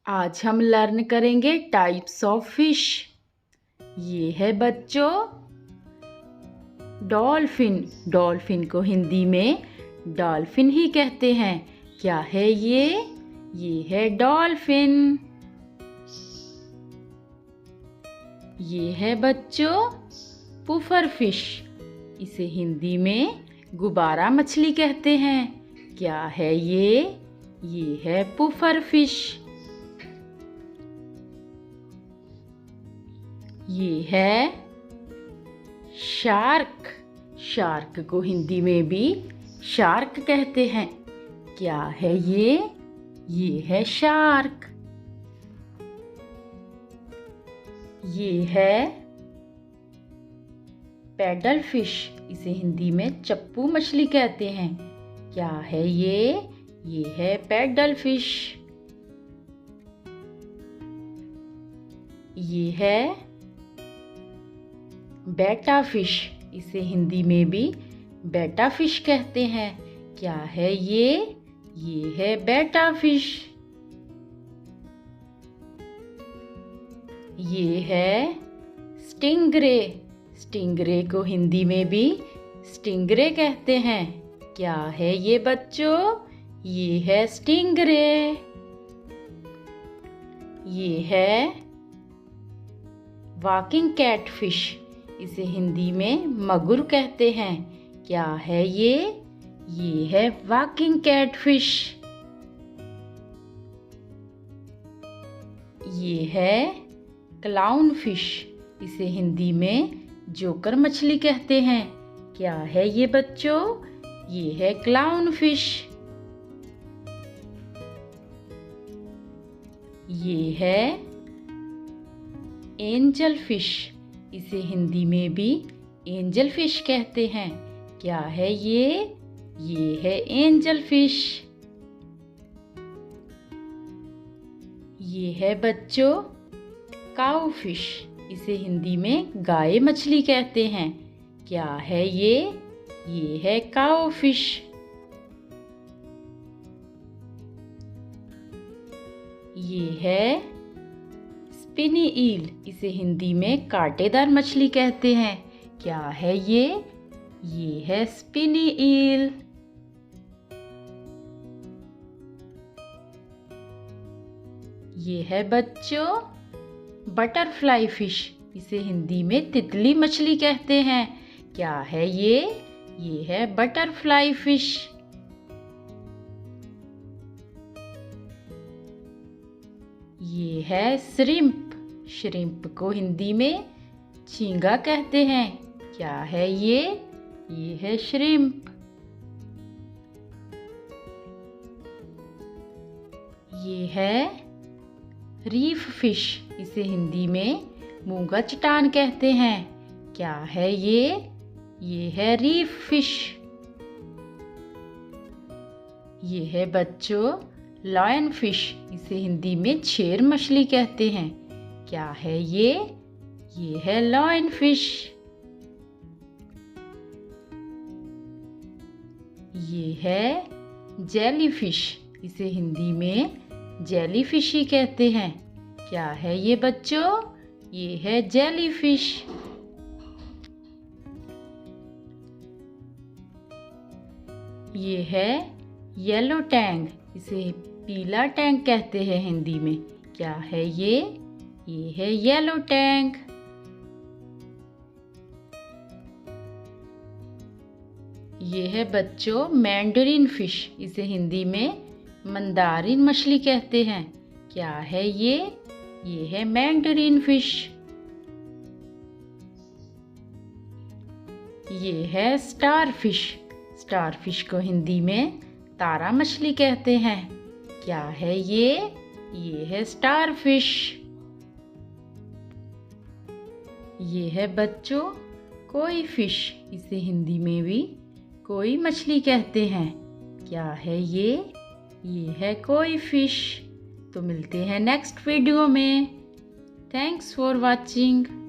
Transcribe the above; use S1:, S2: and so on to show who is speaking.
S1: आज हम लर्न करेंगे टाइप्स ऑफ फिश। ये है बच्चों डॉल्फिन। डॉल्फिन को हिंदी में डॉल्फिन ही कहते हैं। क्या है ये? ये है डॉल्फिन। ये है बच्चों पुफर फिश। इसे हिंदी में गुब्बारा मछली कहते हैं। क्या है ये? ये है पुफर फिश। ये है शार्क। शार्क को हिंदी में भी शार्क कहते हैं। क्या है ये? ये है शार्क। ये है पैडल फिश। इसे हिंदी में चप्पू मछली कहते हैं। क्या है ये? ये है पैडल फिश। ये है बेटा फिश। इसे हिंदी में भी बेटा फिश कहते हैं। क्या है ये? ये है बेटा फिश। ये है स्टिंगरे। स्टिंगरे को हिंदी में भी स्टिंगरे कहते हैं। क्या है ये बच्चों? ये है स्टिंगरे। ये है वॉकिंग कैट फिश। इसे हिंदी में मगुर कहते हैं। क्या है ये? ये है वॉकिंग कैट फिश। ये है क्लाउन फिश। इसे हिंदी में जोकर मछली कहते हैं। क्या है ये बच्चों? ये है क्लाउन फिश। ये है एंजल फिश। इसे हिंदी में भी एंजल फिश कहते हैं। क्या है ये? ये है एंजल फिश। ये है बच्चों काऊ फिश। इसे हिंदी में गाय मछली कहते हैं। क्या है ये? ये है काऊ फिश। ये है स्पिनी ईल। इसे हिंदी में कांटेदार मछली कहते हैं। क्या है ये? ये है स्पिनी ईल। ये है बच्चों बटरफ्लाई फिश। इसे हिंदी में तितली मछली कहते हैं। क्या है ये? ये है बटरफ्लाई फिश। ये है श्रिम्प। श्रिम्प को हिंदी में झींगा कहते हैं। क्या है ये? ये है श्रिम्प। ये है रीफ फिश। इसे हिंदी में मूंगा चट्टान कहते हैं। क्या है ये? ये है रीफ फिश। ये है बच्चों लायन फिश। इसे हिंदी में शेर मछली कहते हैं। क्या है ये? ये है लायन फिश। ये है जेली फिश। इसे हिंदी में जेली फिश ही कहते हैं। क्या है ये बच्चों? ये है जेली फिश। ये है येलो टैंग। इसे पीला टैंक कहते हैं हिंदी में। क्या है ये? ये है येलो टैंक। ये है बच्चों मैंडरीन फिश। इसे हिंदी में मंदारिन मछली कहते हैं। क्या है ये? ये है मैंडरीन फिश। ये है स्टार फिश। स्टार फिश को हिंदी में तारा मछली कहते हैं। क्या है ये? ये है स्टार फिश। ये है बच्चों कोई फिश। इसे हिंदी में भी कोई मछली कहते हैं। क्या है ये? ये है कोई फिश। तो मिलते हैं नेक्स्ट वीडियो में। Thanks for watching.